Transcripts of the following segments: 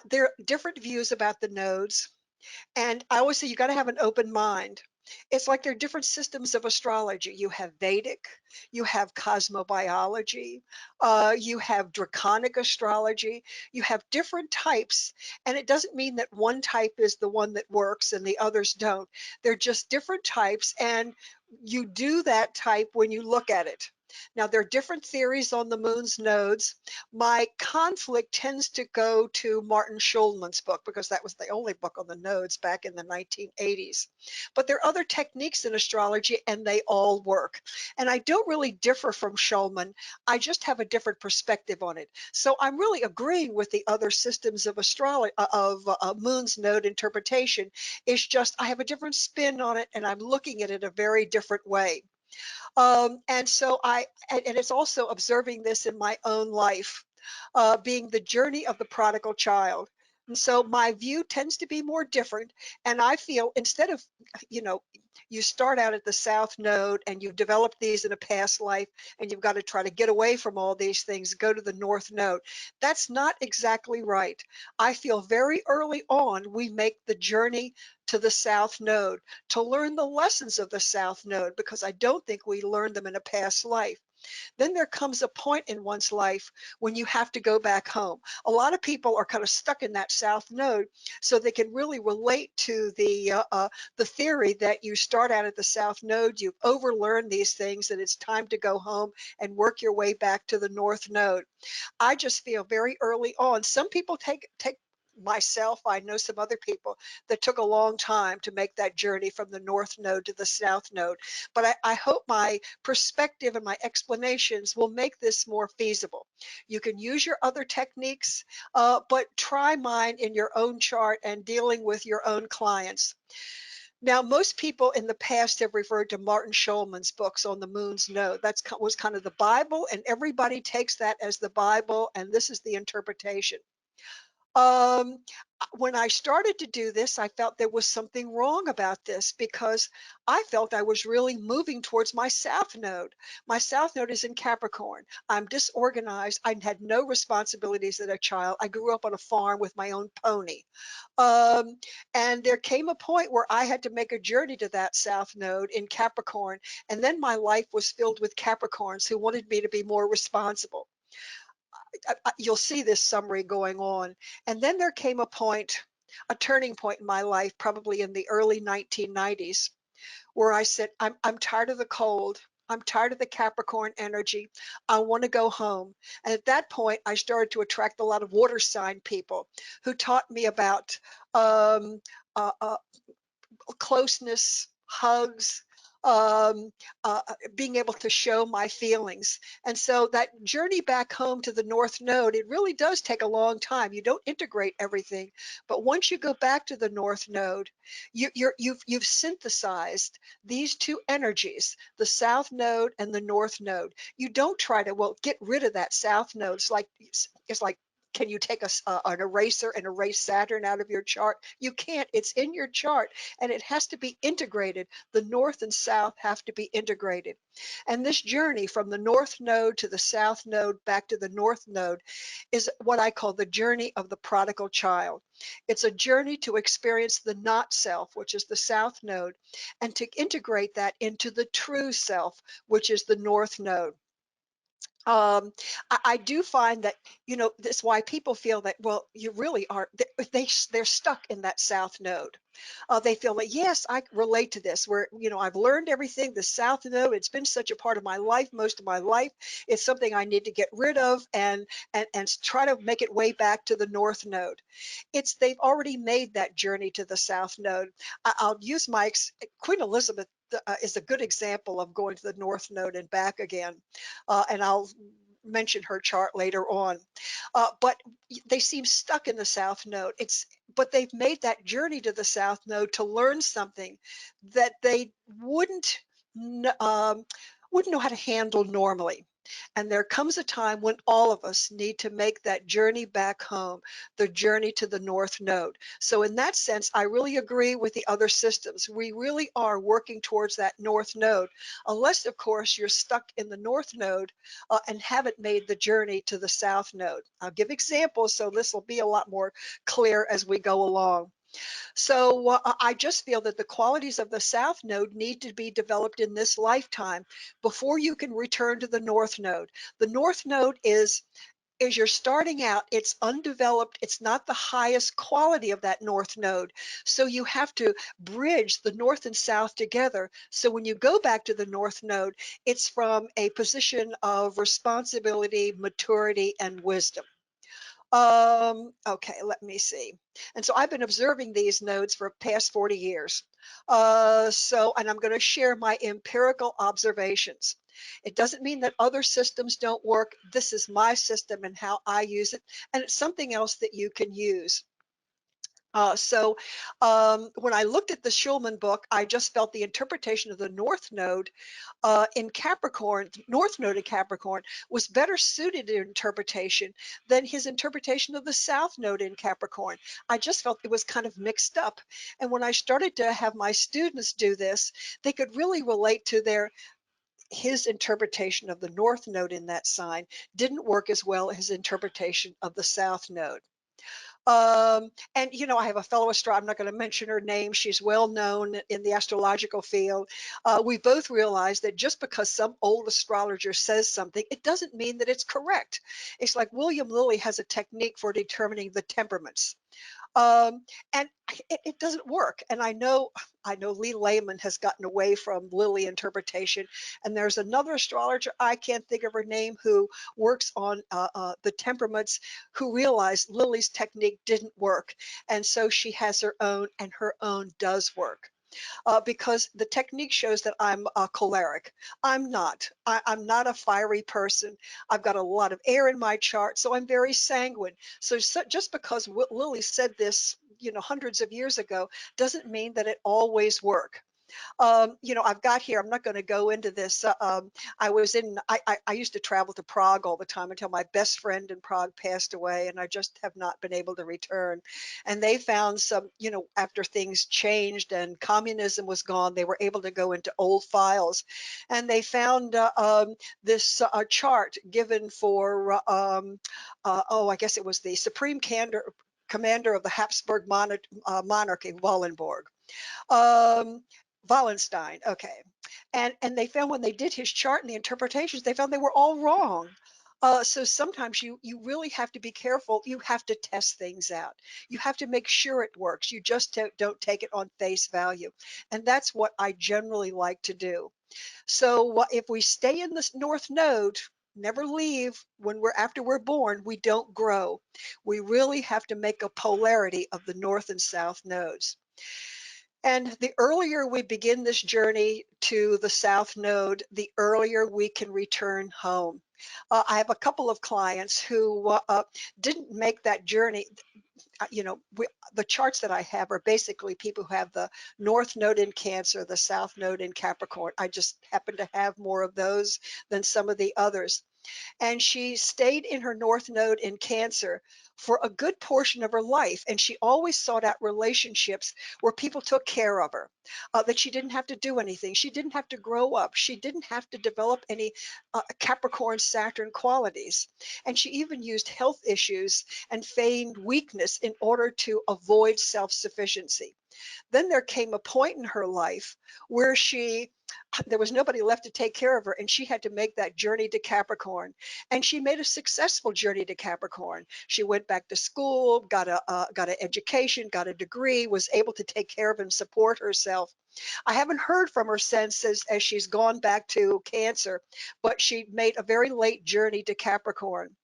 There are different views about the nodes, and I always say you got to have an open mind. It's like there are different systems of astrology. You have Vedic, you have cosmobiology, you have draconic astrology, you have different types. And it doesn't mean that one type is the one that works and the others don't. They're just different types, and you do that type when you look at it. Now, there are different theories on the moon's nodes. My conflict tends to go to Martin Schulman's book because that was the only book on the nodes back in the 1980s. But there are other techniques in astrology and they all work. And I don't really differ from Schulman. I just have a different perspective on it. So I'm really agreeing with the other systems of astrology, of moon's node interpretation. It's just I have a different spin on it and I'm looking at it a very different way. And so and it's also observing this in my own life, being the journey of the prodigal child. And so my view tends to be more different. And I feel instead of, you know, you start out at the South Node and you've developed these in a past life and you've got to try to get away from all these things, go to the North Node. That's not exactly right. I feel very early on we make the journey to the South Node to learn the lessons of the South Node because I don't think we learned them in a past life. Then there comes a point in one's life when you have to go back home. A lot of people are kind of stuck in that South Node, so they can really relate to the theory that you start out at the South Node, you've overlearned these things, and it's time to go home and work your way back to the North Node. I just feel very early on. Some people take myself, I know some other people that took a long time to make that journey from the North Node to the South Node. But I hope my perspective and my explanations will make this more feasible. You can use your other techniques, but try mine in your own chart and dealing with your own clients. Now, most people in the past have referred to Martin Schulman's books on the moon's node. That was kind of the Bible, and everybody takes that as the Bible, and this is the interpretation. Um, when I started to do this, I felt there was something wrong about this because I felt I was really moving towards my South Node. My South Node is in Capricorn. I'm disorganized. I had no responsibilities as a child. I grew up on a farm with my own pony. Um, and there came a point where I had to make a journey to that South Node in Capricorn. And then my life was filled with Capricorns who wanted me to be more responsible. You'll see this summary going on. And then there came a point, a turning point in my life, probably in the early 1990s, where I said, I'm tired of the cold. I'm tired of the Capricorn energy. I want to go home. And at that point, I started to attract a lot of water sign people who taught me about um, uh, uh, closeness, hugs, um, being able to show my feelings. And so that journey back home to the North Node, it really does take a long time. You don't integrate everything, but once you go back to the North Node, you've synthesized these two energies, the South Node and the North Node. You don't try to, well, get rid of that South Node. It's like can you take an eraser and erase Saturn out of your chart? You can't. It's in your chart and it has to be integrated. The North and South have to be integrated. And this journey from the North Node to the South Node back to the North Node is what I call the journey of the prodigal child. It's a journey to experience the not self, which is the South Node, and to integrate that into the true self, which is the North Node. I do find that that's why people feel that well you really are they're stuck in that South Node. They feel that yes I relate to this where I've learned everything the South Node, it's been such a part of my life most of my life, it's something I need to get rid of and try to make it way back to the North Node. They've already made that journey to the South Node. I'll use Queen Elizabeth is a good example of going to the North Node and back again, and I'll mention her chart later on. But they seem stuck in the South Node. But they've made that journey to the South Node to learn something that they wouldn't know how to handle normally. And there comes a time when all of us need to make that journey back home, the journey to the North Node. So, in that sense, I really agree with the other systems. We really are working towards that North Node, unless, of course, you're stuck in the North Node and haven't made the journey to the South Node. I'll give examples, so this will be a lot more clear as we go along. So I just feel that the qualities of the South Node need to be developed in this lifetime before you can return to the North Node. The North Node is as you're starting out, it's undeveloped. It's not the highest quality of that North Node. So you have to bridge the North and South together. So when you go back to the North Node, it's from a position of responsibility, maturity, and wisdom. Okay, let me see. And so I've been observing these nodes for past 40 years. And I'm going to share my empirical observations. It doesn't mean that other systems don't work. This is my system and how I use it. And it's something else that you can use. When I looked at the Schulman book, I just felt the interpretation of the North Node in Capricorn, North Node in Capricorn, was better suited to interpretation than his interpretation of the South Node in Capricorn. I just felt it was kind of mixed up. And when I started to have my students do this, they could really relate to his interpretation of the North Node in that sign didn't work as well as his interpretation of the South Node. And I have a fellow astronomer, I'm not going to mention her name. She's well known in the astrological field. We both realize that just because some old astrologer says something, it doesn't mean that it's correct. It's like William Lilly has a technique for determining the temperaments. Um, and it doesn't work. And I know Lee Lehman has gotten away from Lilly interpretation. And there's another astrologer, I can't think of her name, who works on the temperaments, who realized Lily's technique didn't work. And so she has her own, and her own does work. Because the technique shows that I'm a choleric. I'm not. I'm not a fiery person. I've got a lot of air in my chart, so I'm very sanguine. So just because Lily said this, hundreds of years ago, doesn't mean that it always work. I've got here, I'm not going to go into this. I used to travel to Prague all the time until my best friend in Prague passed away, and I just have not been able to return. And they found some, after things changed and communism was gone, they were able to go into old files. And they found this chart given for, I guess it was the Supreme Commander of the Habsburg monarchy, Wallenborg. Um, Wallenstein, okay. And they found when they did his chart and the interpretations, they found they were all wrong. So sometimes you really have to be careful. You have to test things out. You have to make sure it works. You just don't take it on face value. And that's what I generally like to do. So if we stay in this North Node, never leave after we're born, we don't grow. We really have to make a polarity of the North and South nodes. And the earlier we begin this journey to the South Node, the earlier we can return home. I have a couple of clients who didn't make that journey. The charts that I have are basically people who have the North Node in Cancer, the South Node in Capricorn. I just happen to have more of those than some of the others. And she stayed in her North Node in Cancer for a good portion of her life. And she always sought out relationships where people took care of her, that she didn't have to do anything. She didn't have to grow up. She didn't have to develop any Capricorn Saturn qualities. And she even used health issues and feigned weakness in order to avoid self sufficiency. Then there came a point in her life where there was nobody left to take care of her, and she had to make that journey to Capricorn. And she made a successful journey to Capricorn. She went back to school, got an education, got a degree, was able to take care of and support herself. I haven't heard from her since, as she's gone back to Cancer, but she made a very late journey to Capricorn.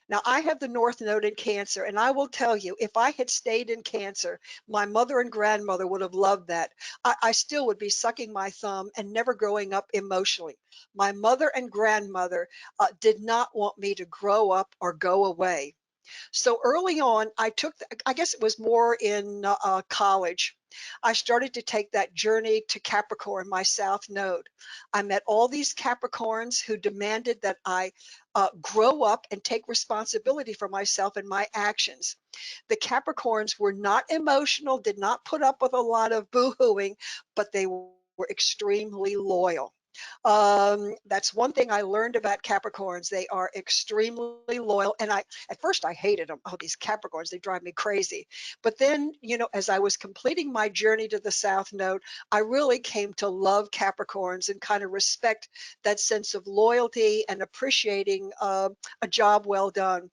Now, I have the North Node in Cancer, and I will tell you, if I had stayed in Cancer, my mother and grandmother would have loved that. I still would be sucking my thumb and never growing up emotionally. My mother and grandmother did not want me to grow up or go away. So early on, I guess it was more in college. I started to take that journey to Capricorn, my South Node. I met all these Capricorns who demanded that I grow up and take responsibility for myself and my actions. The Capricorns were not emotional, did not put up with a lot of boo-hooing, but they were extremely loyal. That's one thing I learned about Capricorns. They are extremely loyal. And at first I hated them. Oh, these Capricorns, they drive me crazy. But then, as I was completing my journey to the South Node, I really came to love Capricorns and kind of respect that sense of loyalty and appreciating a job well done.